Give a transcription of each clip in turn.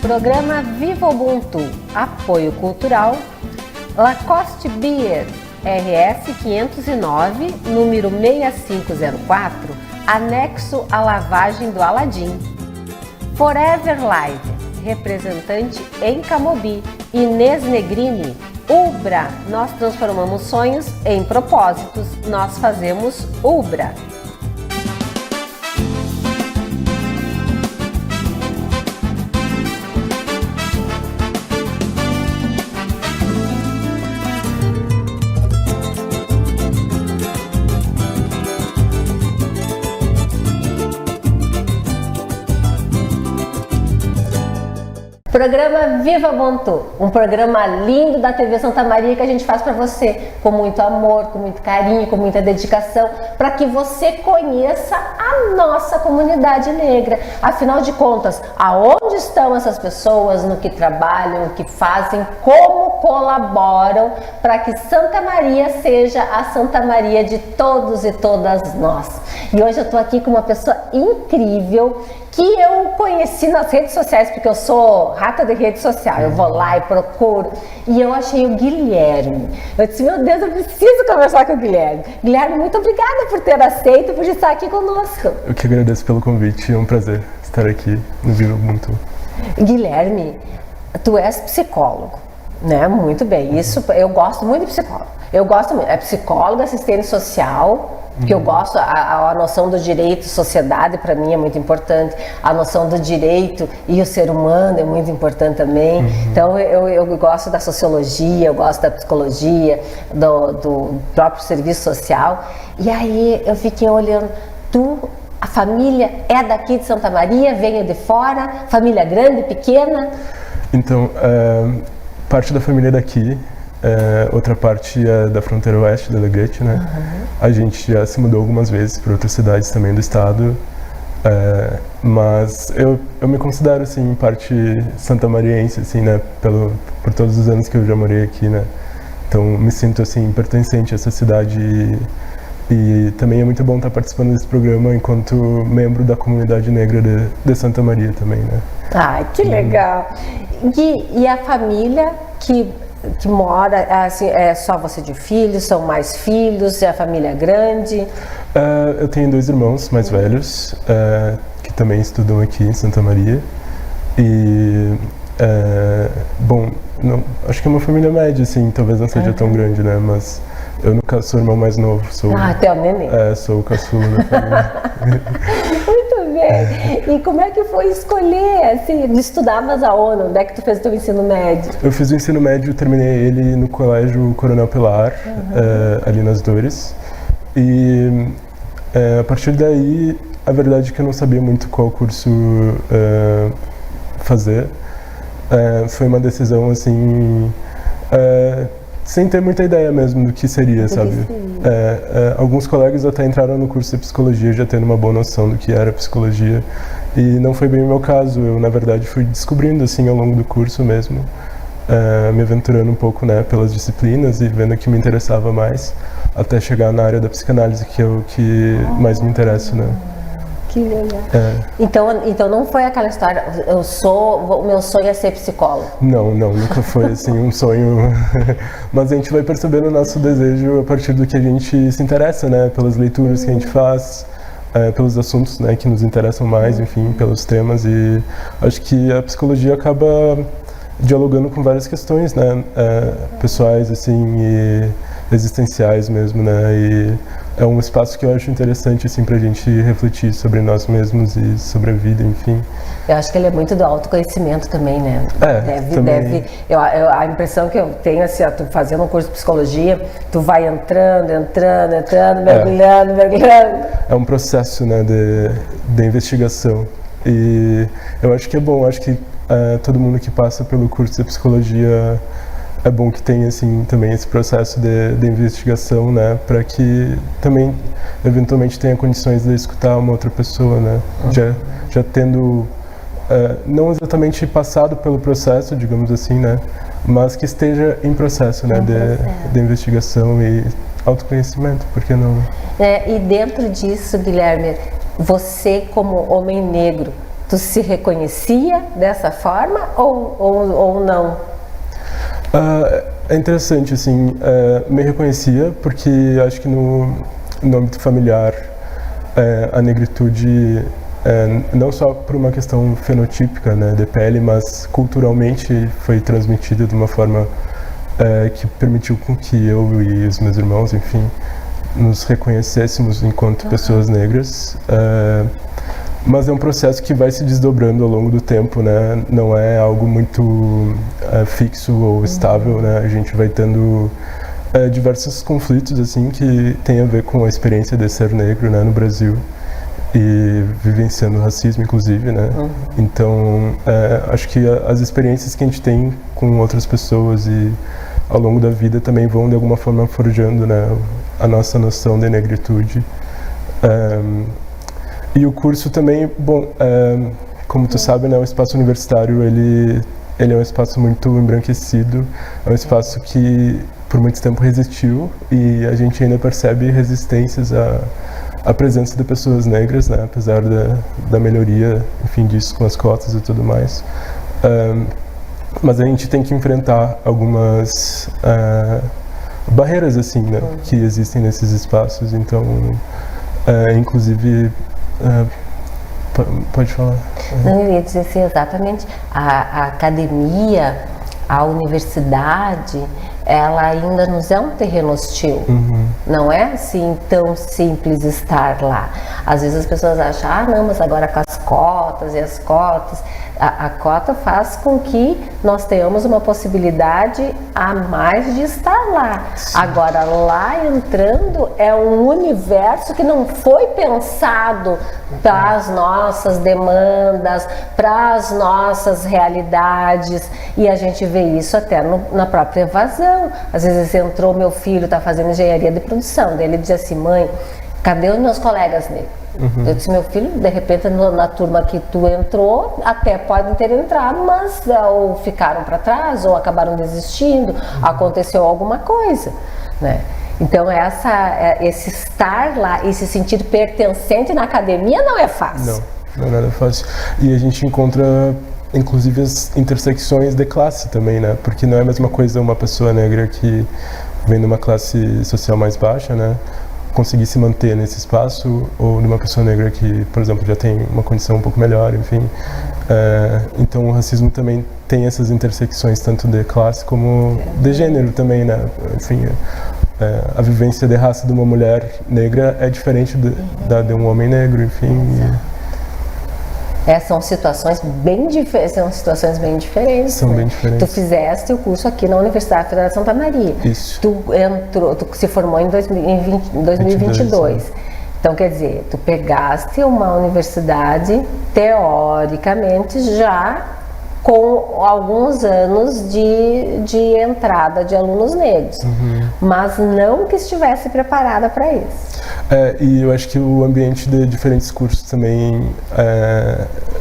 Programa Viva Ubuntu, apoio cultural, Lacoste Beer, RS 509, número 6504, anexo à lavagem do Aladim. Forever Live, representante em Camobi, Inês Negrini. Ubra, nós transformamos sonhos em propósitos, nós fazemos Ubra. Programa Viva Ubuntu, um programa lindo da TV Santa Maria que a gente faz para você com muito amor, com muito carinho, com muita dedicação, para que você conheça a nossa comunidade negra. Afinal de contas, aonde estão essas pessoas, no que trabalham, o que fazem, como colaboram para que Santa Maria seja a Santa Maria de todos e todas nós. E hoje eu estou aqui com uma pessoa incrível que eu conheci nas redes sociais, porque eu sou rata de rede social, eu vou lá e procuro, e eu achei o Guilherme. Eu disse, meu Deus, eu preciso conversar com o Guilherme. Guilherme, muito obrigada por ter aceito, por estar aqui conosco. Eu que agradeço pelo convite, é um prazer estar aqui no Viva Ubuntu. Guilherme, tu és psicólogo, né? Muito bem, isso, eu gosto muito de psicólogo. Eu gosto muito, é psicólogo, assistente social, porque eu gosto, a noção do direito e sociedade para mim é muito importante, a noção do direito e o ser humano é muito importante também. Então eu gosto da sociologia, eu gosto da psicologia, do próprio serviço social. E aí eu fiquei olhando, a família é daqui de Santa Maria, veio de fora, família grande, pequena? Então, parte da família é daqui. Outra parte é da fronteira oeste da Alegrete, né? A gente já se mudou algumas vezes para outras cidades também do estado, mas eu me considero assim parte santamariense, assim, né? Por todos os anos que eu já morei aqui, né? Então me sinto assim pertencente a essa cidade e também é muito bom estar participando desse programa enquanto membro da comunidade negra de Santa Maria também, né? Ai, que legal! E a família que mora, assim, é só você de filhos, são mais filhos, é a família grande? Eu tenho 2 irmãos mais velhos, que também estudam aqui em Santa Maria. E, bom, acho que é uma família média, assim, talvez não seja tão grande, né? Mas eu, no caso, sou o irmão mais novo. Até o neném? Sou o caçula da família. Muito bem. E como é que foi escolher, assim, estudavas aonde? Onde é que tu fez o teu ensino médio? Eu fiz o ensino médio, terminei ele no Colégio Coronel Pilar, ali nas Dores. E a partir daí, a verdade é que eu não sabia muito qual curso fazer. Foi uma decisão, assim, sem ter muita ideia mesmo do que seria, sabe? Alguns colegas até entraram no curso de psicologia já tendo uma boa noção do que era psicologia, e não foi bem o meu caso. Eu, na verdade, fui descobrindo assim ao longo do curso mesmo, me aventurando um pouco, né, pelas disciplinas e vendo que me interessava mais, até chegar na área da psicanálise, que é o que mais me interessa, né? Que legal. Então não foi aquela história, o meu sonho é ser psicólogo. Não, nunca foi assim um sonho. Mas a gente vai percebendo o nosso desejo a partir do que a gente se interessa, né? Pelas leituras que a gente faz, pelos assuntos, né, que nos interessam mais, enfim, pelos temas. E acho que a psicologia acaba dialogando com várias questões, né? Pessoais, assim, e existenciais mesmo, né? E é um espaço que eu acho interessante, assim, pra gente refletir sobre nós mesmos e sobre a vida, enfim. Eu acho que ele é muito do autoconhecimento também, né? Também. A impressão que eu tenho, assim, ó, tu fazendo um curso de psicologia, tu vai entrando, mergulhando. É um processo, né, de investigação. E eu acho que é bom, acho que todo mundo que passa pelo curso de psicologia é bom que tenha, assim, também esse processo de investigação, né, para que também eventualmente tenha condições de escutar uma outra pessoa, né, já tendo não exatamente passado pelo processo, digamos assim, né, mas que esteja em processo, né, de investigação e autoconhecimento, por que não? E dentro disso, Guilherme, você como homem negro, Tu se reconhecia dessa forma ou não? É interessante, assim, me reconhecia porque acho que no âmbito familiar a negritude, não só por uma questão fenotípica, né, de pele, mas culturalmente foi transmitida de uma forma que permitiu com que eu e os meus irmãos, enfim, nos reconhecêssemos enquanto pessoas negras. Mas é um processo que vai se desdobrando ao longo do tempo, né? Não é algo muito fixo ou estável, né? A gente vai tendo diversos conflitos, assim, que tem a ver com a experiência de ser negro, né, no Brasil e vivenciando o racismo, inclusive, né? Então, acho que as experiências que a gente tem com outras pessoas e ao longo da vida também vão, de alguma forma, forjando, né, a nossa noção de negritude. E o curso também, bom, como tu sabe, né, o espaço universitário, ele é um espaço muito embranquecido, é um espaço que por muito tempo resistiu e a gente ainda percebe resistências à presença de pessoas negras, né, apesar da melhoria, enfim, disso com as cotas e tudo mais. Mas a gente tem que enfrentar algumas barreiras, assim, né, que existem nesses espaços, então, inclusive... pode falar. Não, eu ia dizer assim, exatamente, a academia, a universidade, ela ainda nos é um terreno hostil. Não é assim tão simples estar lá. Às vezes as pessoas acham, não, mas agora com as cotas e as cotas, a cota faz com que nós tenhamos uma possibilidade a mais de estar lá. Sim. Agora, lá entrando é um universo que não foi pensado para as nossas demandas, para as nossas realidades, e a gente vê isso até na própria evasão. Às vezes entrou, meu filho está fazendo engenharia de produção, daí ele diz assim, mãe, cadê os meus colegas negros? Eu disse, meu filho, de repente na turma que tu entrou, até podem ter entrado, mas ou ficaram para trás, ou acabaram desistindo, aconteceu alguma coisa, né? Então esse estar lá, esse sentir pertencente na academia não é fácil. Não é nada fácil. E a gente encontra, inclusive, as intersecções de classe também, né? Porque não é a mesma coisa uma pessoa negra que vem de uma classe social mais baixa, né, conseguir se manter nesse espaço, ou de uma pessoa negra que, por exemplo, já tem uma condição um pouco melhor, enfim. Então o racismo também tem essas intersecções, tanto de classe como de gênero também, né? Enfim, a vivência de raça de uma mulher negra é diferente da de um homem negro, enfim. São situações bem diferentes. São bem diferentes. Tu fizeste o curso aqui na Universidade Federal de Santa Maria. Isso. Tu se formou em 2022. Né? Então, quer dizer, tu pegaste uma universidade, teoricamente, já com alguns anos de entrada de alunos negros, mas não que estivesse preparada para isso. E eu acho que o ambiente de diferentes cursos também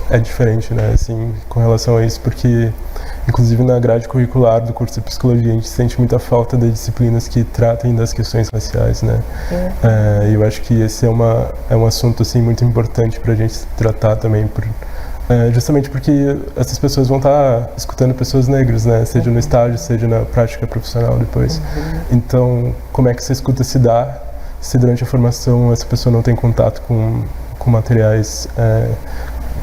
é diferente, né, assim, com relação a isso, porque, inclusive, na grade curricular do curso de Psicologia, a gente sente muita falta de disciplinas que tratem das questões raciais, né. E eu acho que esse é um assunto, assim, muito importante para a gente tratar também, justamente porque essas pessoas vão estar escutando pessoas negras, né, seja no estágio, seja na prática profissional depois. Então, como é que essa escuta se dá se durante a formação essa pessoa não tem contato com materiais,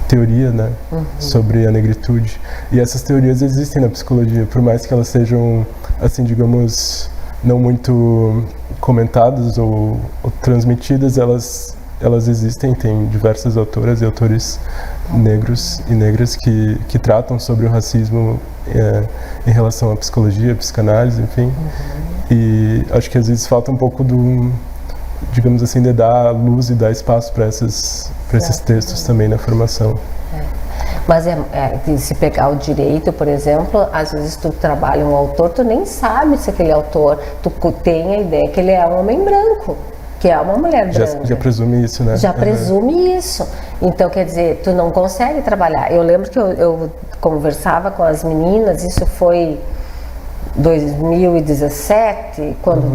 teoria, né, sobre a negritude? E essas teorias existem na psicologia, por mais que elas sejam, assim, digamos, não muito comentadas ou transmitidas, elas existem. Tem diversas autoras e autores negros e negras que tratam sobre o racismo em relação à psicologia, psicanálise, enfim. E acho que às vezes falta um pouco digamos assim, de dar luz e dar espaço para esses textos também na formação. Mas se pegar o direito, por exemplo, às vezes tu trabalha um autor, tu nem sabe se aquele autor, tu tem a ideia que ele é um homem branco, que é uma mulher branca. Já presume isso, né? Já presume isso. Então, quer dizer, tu não consegue trabalhar. Eu lembro que eu conversava com as meninas, isso foi 2017, quando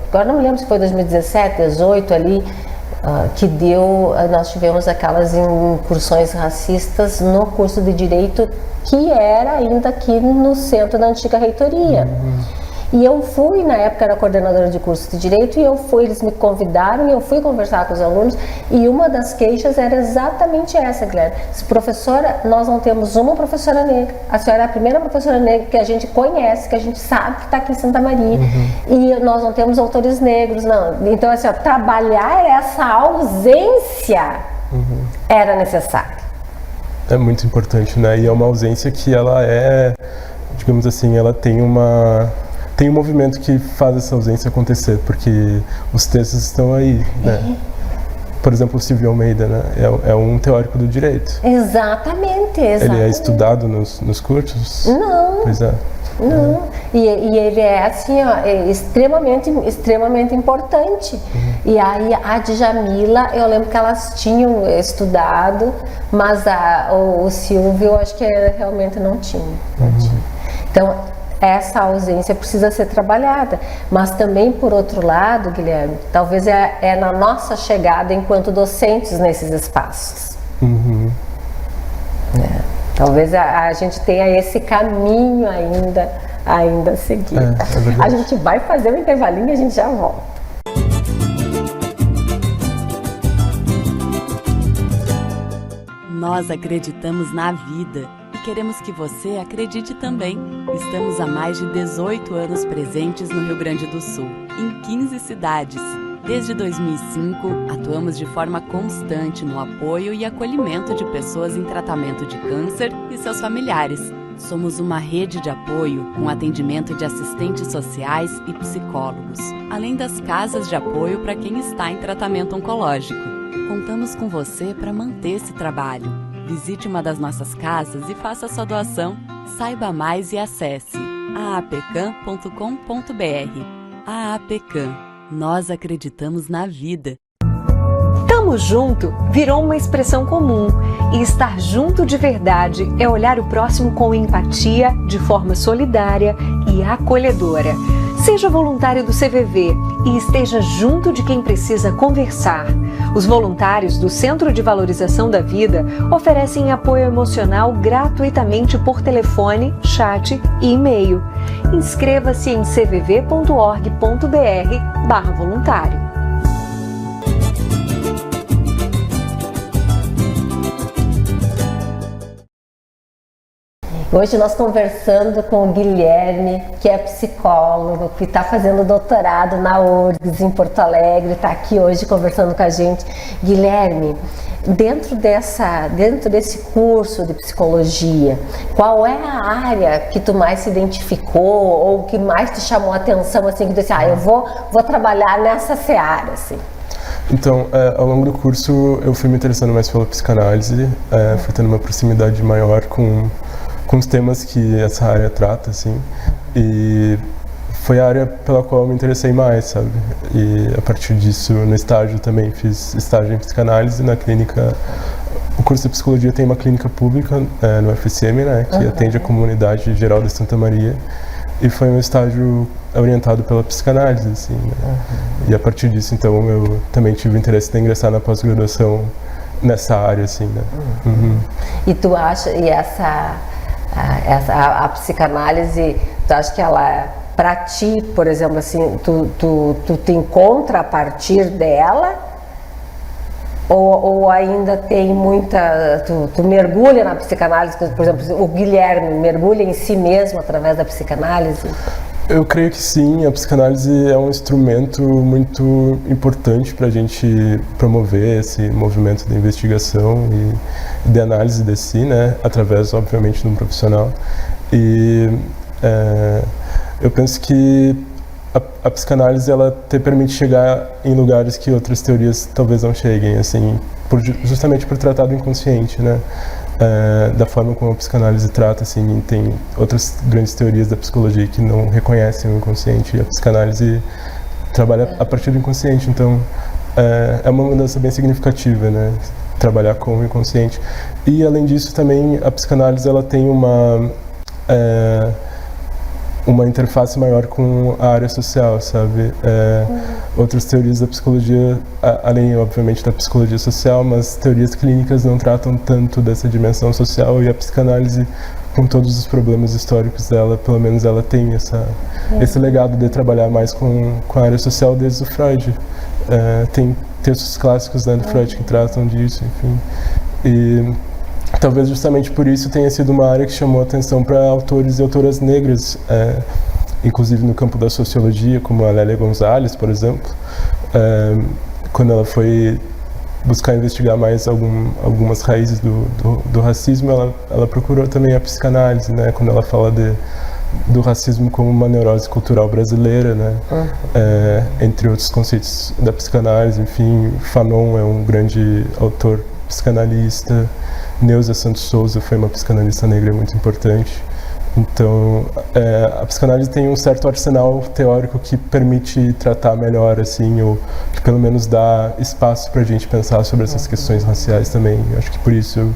agora não me lembro se foi 2017, 2018 ali, que nós tivemos aquelas incursões racistas no curso de Direito, que era ainda aqui no centro da antiga reitoria. E eu fui, na época era coordenadora de curso de Direito, e eles me convidaram e eu fui conversar com os alunos, e uma das queixas era exatamente essa, Guilherme. Professora, nós não temos uma professora negra, a senhora é a primeira professora negra que a gente conhece, que a gente sabe que está aqui em Santa Maria, e nós não temos autores negros, não. Então, assim, trabalhar essa ausência era necessária. É muito importante, né? E é uma ausência que ela é, digamos assim, ela tem um movimento que faz essa ausência acontecer, porque os textos estão aí, né? Por exemplo, o Silvio Almeida, né? É um teórico do direito. Exatamente. Ele é estudado nos cursos? Não. Pois é. Não. E ele é assim, extremamente importante. E aí a Djamila, eu lembro que elas tinham estudado, mas o Silvio, eu acho que realmente não tinha. Então, essa ausência precisa ser trabalhada, mas também, por outro lado, Guilherme, talvez é na nossa chegada enquanto docentes nesses espaços. Talvez a gente tenha esse caminho ainda a seguir. A gente vai fazer um intervalinho e a gente já volta. Nós acreditamos na vida. Queremos que você acredite também. Estamos há mais de 18 anos presentes no Rio Grande do Sul, em 15 cidades. Desde 2005, atuamos de forma constante no apoio e acolhimento de pessoas em tratamento de câncer e seus familiares. Somos uma rede de apoio com atendimento de assistentes sociais e psicólogos, além das casas de apoio para quem está em tratamento oncológico. Contamos com você para manter esse trabalho. Visite uma das nossas casas e faça sua doação. Saiba mais e acesse aapcam.com.br. AAPCAM. Nós acreditamos na vida. Tamo junto virou uma expressão comum, e estar junto de verdade é olhar o próximo com empatia, de forma solidária e acolhedora. Seja voluntário do CVV e esteja junto de quem precisa conversar. Os voluntários do Centro de Valorização da Vida oferecem apoio emocional gratuitamente por telefone, chat e e-mail. Inscreva-se em cvv.org.br/voluntário. Hoje nós conversando com o Guilherme, que é psicólogo, que está fazendo doutorado na URGS em Porto Alegre, está aqui hoje conversando com a gente. Guilherme, dentro desse curso de psicologia, qual é a área que tu mais se identificou ou que mais te chamou a atenção, assim, que tu disse, eu vou trabalhar nessa seara, assim? Então, ao longo do curso eu fui me interessando mais pela psicanálise, fui tendo uma proximidade maior com os temas que essa área trata, assim, e foi a área pela qual eu me interessei mais, sabe? E a partir disso, no estágio também fiz estágio em psicanálise na clínica. O curso de psicologia tem uma clínica pública no FSM, né, que atende a comunidade geral de Santa Maria, e foi um estágio orientado pela psicanálise, assim, né? E a partir disso, então, eu também tive o interesse de ingressar na pós-graduação nessa área, assim, né? E tu acha, a psicanálise, tu acha que ela, pra ti, por exemplo, assim, tu te encontra a partir dela? Ou ainda tem muita... Tu mergulha na psicanálise, por exemplo, o Guilherme mergulha em si mesmo através da psicanálise? Eu creio que sim, a psicanálise é um instrumento muito importante para a gente promover esse movimento de investigação e de análise de si, né, através, obviamente, de um profissional. E eu penso que a psicanálise ela te permite chegar em lugares que outras teorias talvez não cheguem, assim, justamente por tratar do inconsciente, né? Da forma como a psicanálise trata, assim, tem outras grandes teorias da psicologia que não reconhecem o inconsciente, e a psicanálise trabalha a partir do inconsciente, então é uma mudança bem significativa, né? Trabalhar com o inconsciente. E além disso também a psicanálise ela tem uma interface maior com a área social, sabe? Outras teorias da psicologia, além, obviamente, da psicologia social, mas teorias clínicas não tratam tanto dessa dimensão social, e a psicanálise, com todos os problemas históricos dela, pelo menos ela tem esse legado de trabalhar mais com a área social desde o Freud. Tem textos clássicos, né, do Freud que tratam disso, enfim. E talvez justamente por isso tenha sido uma área que chamou atenção para autores e autoras negras, inclusive no campo da sociologia, como a Lélia Gonzalez, por exemplo. Quando ela foi buscar investigar mais algumas raízes do racismo, ela procurou também a psicanálise, né, quando ela fala do racismo como uma neurose cultural brasileira, né, entre outros conceitos da psicanálise. Enfim, Fanon é um grande autor psicanalista, Neuza Santos Souza foi uma psicanalista negra muito importante. Então, a psicanálise tem um certo arsenal teórico que permite tratar melhor, assim, ou que pelo menos dá espaço para a gente pensar sobre essas questões raciais também. Eu acho que por isso,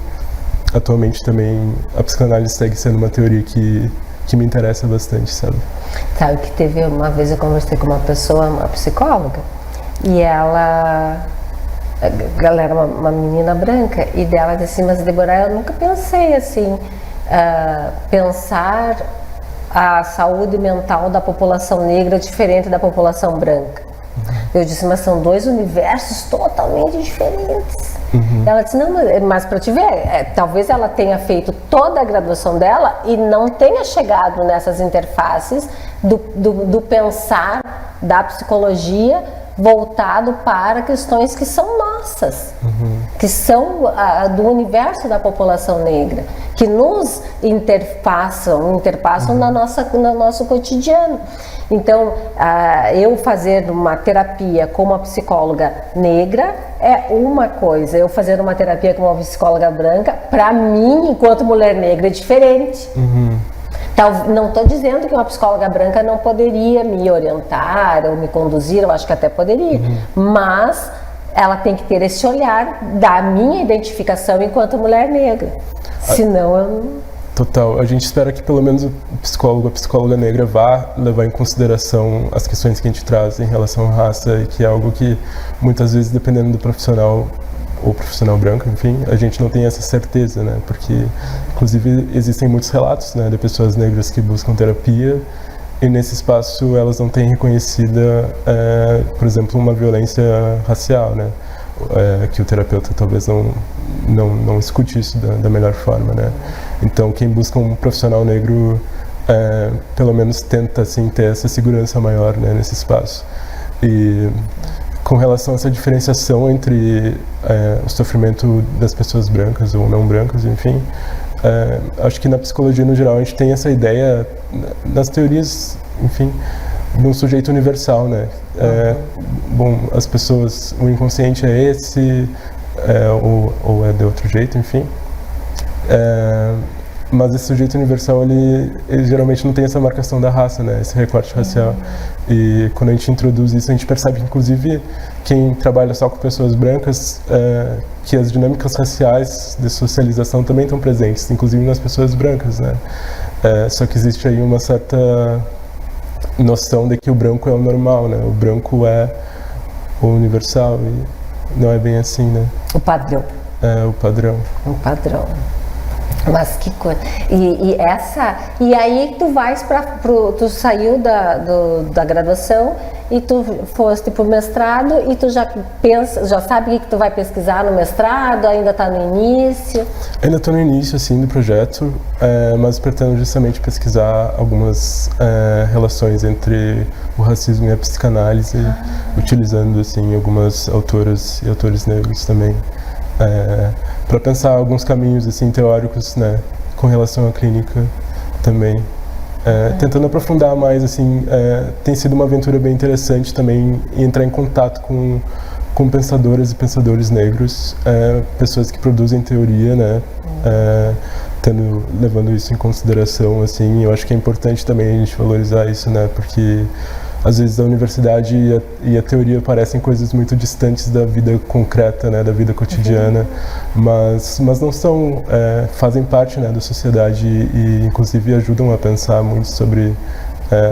atualmente também, a psicanálise segue sendo uma teoria que me interessa bastante, sabe? Sabe que teve uma vez eu conversei com uma pessoa, uma psicóloga, e ela era uma menina branca, e dela disse assim: mas Débora, eu nunca pensei assim, pensar a saúde mental da população negra diferente da população branca. Eu disse: mas são dois universos totalmente diferentes. Ela disse: não, mas para te ver, talvez ela tenha feito toda a graduação dela e não tenha chegado nessas interfaces do pensar da psicologia voltado para questões que são nossas, que são do universo da população negra, que nos interpassam no nosso cotidiano. Então, eu fazer uma terapia com uma psicóloga negra é uma coisa, eu fazer uma terapia com uma psicóloga branca, para mim, enquanto mulher negra, é diferente. Não estou dizendo que uma psicóloga branca não poderia me orientar ou me conduzir, eu acho que até poderia, mas ela tem que ter esse olhar da minha identificação enquanto mulher negra, senão eu não... Total. A gente espera que pelo menos o psicólogo, a psicóloga negra vá levar em consideração as questões que a gente traz em relação à raça, e que é algo que muitas vezes, dependendo do profissional ou profissional branco, enfim, a gente não tem essa certeza, né? Porque, inclusive, existem muitos relatos, né, de pessoas negras que buscam terapia e nesse espaço elas não têm reconhecida, por exemplo, uma violência racial, né? Que o terapeuta talvez não escute isso da melhor forma, né? Então, quem busca um profissional negro, pelo menos tenta, assim, ter essa segurança maior, né, nesse espaço. E com relação a essa diferenciação entre o sofrimento das pessoas brancas ou não brancas, enfim, acho que na psicologia no geral a gente tem essa ideia, nas teorias, enfim, de um sujeito universal, né? Bom, as pessoas, o inconsciente é esse, ou é de outro jeito, enfim. Mas esse sujeito universal, ele geralmente não tem essa marcação da raça, né? Esse recorte racial. E quando a gente introduz isso, a gente percebe que, inclusive, quem trabalha só com pessoas brancas, que as dinâmicas raciais de socialização também estão presentes, inclusive nas pessoas brancas, né? Só que existe aí uma certa noção de que o branco é o normal, né? O branco é o universal, e não é bem assim, né? O padrão. O padrão. O padrão. Mas que coisa. E aí tu vais tu saiu da graduação e tu foste pro mestrado, e tu já sabe o que tu vai pesquisar no mestrado, ainda está no início? Ainda estou no início, assim, do projeto, mas pretendo justamente pesquisar algumas relações entre o racismo e a psicanálise, utilizando, assim, algumas autoras e autores negros também. Para pensar alguns caminhos, assim, teóricos, né, com relação à clínica também, tentando aprofundar mais, assim, tem sido uma aventura bem interessante também entrar em contato com pensadoras e pensadores negros, pessoas que produzem teoria, né, levando isso em consideração, assim. Eu acho que é importante também a gente valorizar isso, né, porque às vezes a universidade e a teoria parecem coisas muito distantes da vida concreta, né, da vida cotidiana, mas não são, fazem parte, né, da sociedade, e inclusive ajudam a pensar muito sobre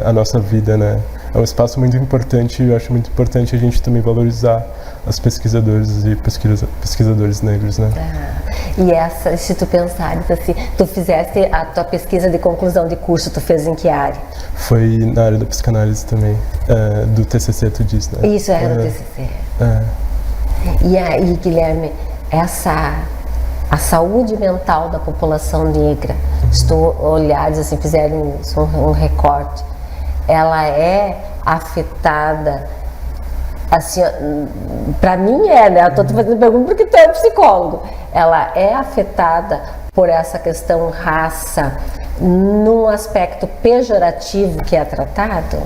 a nossa vida, né? É um espaço muito importante e eu acho muito importante a gente também valorizar os pesquisadores e pesquisadores negros, né? E se tu pensares assim, tu fizeste a tua pesquisa de conclusão de curso, tu fez em que área? Foi na área da psicanálise também, do TCC, tu disse, né? Isso, era do TCC. E aí, Guilherme, a saúde mental da população negra, se tu olhares assim, fizerem um recorte, ela é afetada, assim, para mim né? Eu tô te fazendo pergunta porque tu é psicólogo. Ela é afetada por essa questão raça num aspecto pejorativo que é tratado?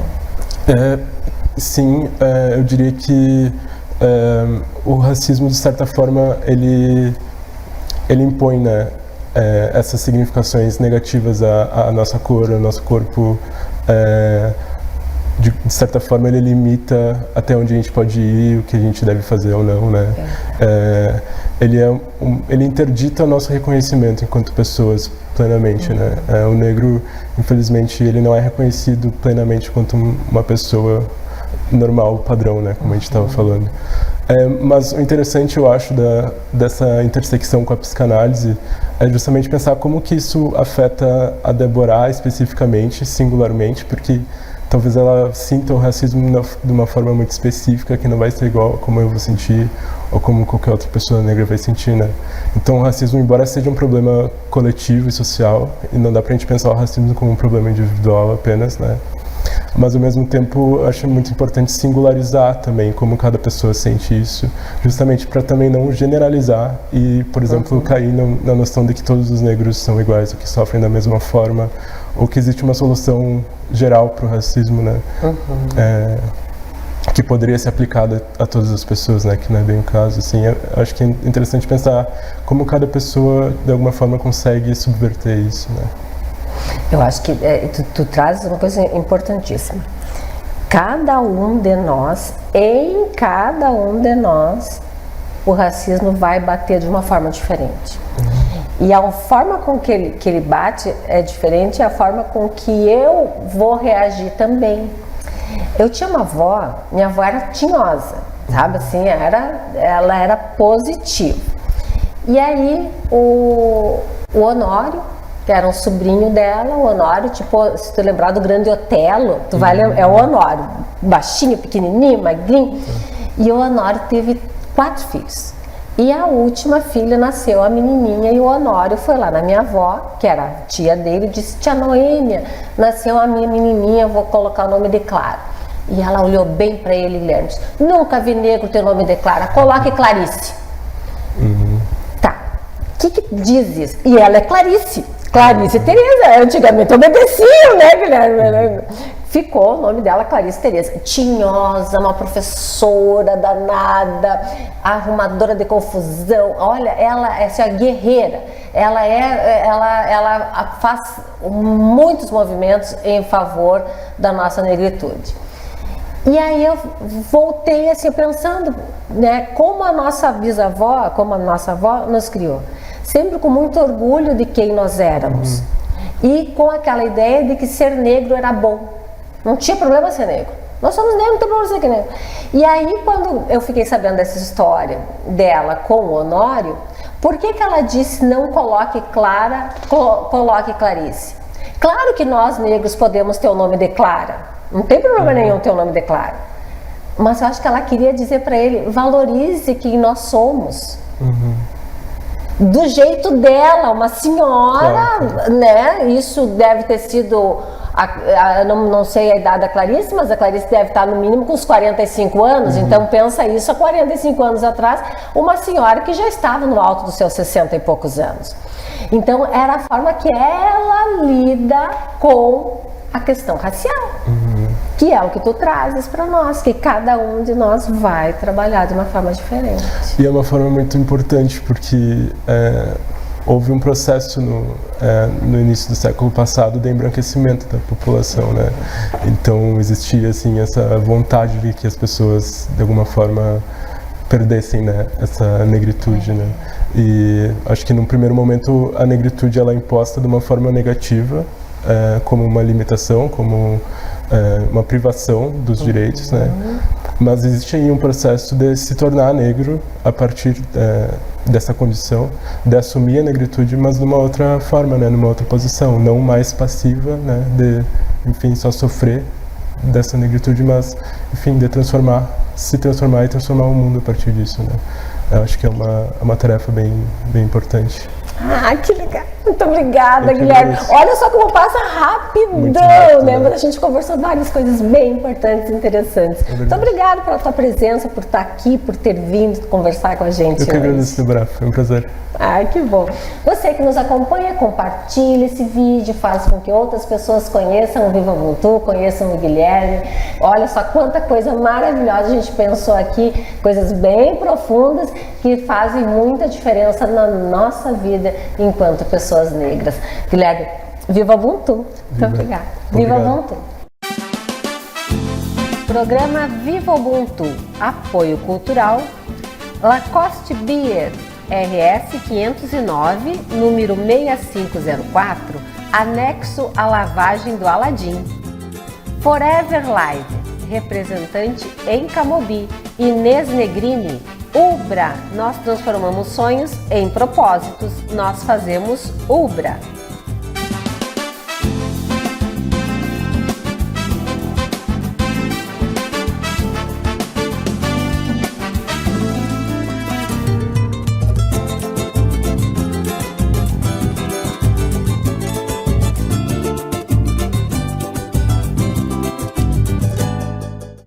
Sim, eu diria que o racismo, de certa forma, ele impõe, né, essas significações negativas à nossa cor, ao nosso corpo. De certa forma, ele limita até onde a gente pode ir, o que a gente deve fazer ou não, né? Ele interdita o nosso reconhecimento enquanto pessoas plenamente, né? O negro, infelizmente, ele não é reconhecido plenamente enquanto uma pessoa normal, padrão, né? Como a gente estava falando. Mas o interessante, eu acho, dessa intersecção com a psicanálise é justamente pensar como que isso afeta a Débora especificamente, singularmente, porque talvez ela sinta o racismo de uma forma muito específica, que não vai ser igual como eu vou sentir ou como qualquer outra pessoa negra vai sentir, né? Então o racismo, embora seja um problema coletivo e social, e não dá pra gente pensar o racismo como um problema individual apenas, né? Mas ao mesmo tempo eu acho muito importante singularizar também como cada pessoa sente isso, justamente para também não generalizar e, por exemplo, cair na noção de que todos os negros são iguais, ou que sofrem da mesma forma, ou que existe uma solução geral para o racismo, né? Que poderia ser aplicada a todas as pessoas, né? Que não é bem o caso. Assim, eu acho que é interessante pensar como cada pessoa de alguma forma consegue subverter isso, né? Eu acho que tu trazes uma coisa importantíssima. Cada um de nós, em cada um de nós, o racismo vai bater de uma forma diferente. E a forma com que ele bate é diferente, a forma com que eu vou reagir também. Eu tinha uma avó, minha avó era tinhosa, sabe assim, ela era positiva. E aí o Honório, que era um sobrinho dela, o Honório, tipo, se tu lembrar do Grande Otelo, tu vai lembrar, é o Honório, baixinho, pequenininho, magrinho. E o Honório teve 4 filhos. E a última filha nasceu, a menininha, e o Honório foi lá na minha avó, que era a tia dele, e disse: tia Noêmia, nasceu a minha menininha, vou colocar o nome de Clara. E ela olhou bem para ele, Guilherme, disse: nunca vi negro ter nome de Clara, coloque Clarice. Tá, o que diz isso? E ela é Clarice Tereza, antigamente obedeciam, né, Guilherme? Ficou o nome dela Clarice Tereza. Tinhosa, uma professora danada, arrumadora de confusão. Olha, ela é assim, a guerreira. Ela faz muitos movimentos em favor da nossa negritude. E aí eu voltei assim pensando, né, como a nossa bisavó, como a nossa avó nos criou. Sempre com muito orgulho de quem nós éramos. E com aquela ideia de que ser negro era bom. Não tinha problema ser negro. Nós somos negros, não tem problema ser negro. E aí, quando eu fiquei sabendo dessa história dela com o Honório, por que ela disse não coloque Clara, coloque Clarice? Claro que nós negros podemos ter o nome de Clara. Não tem problema nenhum ter o nome de Clara. Mas eu acho que ela queria dizer para ele: valorize quem nós somos. Do jeito dela, uma senhora, né? Isso deve ter sido, não sei a idade da Clarice, mas a Clarice deve estar no mínimo com uns 45 anos, então pensa isso há 45 anos atrás, uma senhora que já estava no alto dos seus 60 e poucos anos. Então era a forma que ela lida com a questão racial, que é o que tu trazes para nós, que cada um de nós vai trabalhar de uma forma diferente. E é uma forma muito importante porque houve um processo no início do século passado de embranquecimento da população, né? Então existia assim essa vontade de que as pessoas de alguma forma perdessem, né, essa negritude, né? E acho que num primeiro momento a negritude ela é imposta de uma forma negativa, como uma limitação, como uma privação dos direitos, né? Mas existe aí um processo de se tornar negro a partir dessa condição, de assumir a negritude, mas de uma outra forma, né? Numa outra posição, não mais passiva, né? De, enfim, só sofrer dessa negritude, mas, enfim, de se transformar e transformar o mundo a partir disso, né? Eu acho que é uma tarefa bem importante. Ah, que legal! Muito obrigada, Guilherme. Olha só como passa rapidão, Muito rápido, né? né? Mas a gente conversou várias coisas bem importantes e interessantes. Muito obrigada pela tua presença, por estar aqui, por ter vindo conversar com a gente. Eu que agradeço, Débora. Foi um prazer. Ai, que bom. Você que nos acompanha, compartilhe esse vídeo, faça com que outras pessoas conheçam o Viva Ubuntu, conheçam o Guilherme. Olha só quanta coisa maravilhosa a gente pensou aqui, coisas bem profundas que fazem muita diferença na nossa vida enquanto pessoas negras. Guilherme, Viva Ubuntu. Muito obrigada. Viva Ubuntu. Programa Viva Ubuntu. Apoio cultural. Lacoste Beer RS 509, número 6504, anexo à lavagem do Aladim. Forever Live, representante em Camobi. Inês Negrini. Ubra, nós transformamos sonhos em propósitos, nós fazemos Ubra.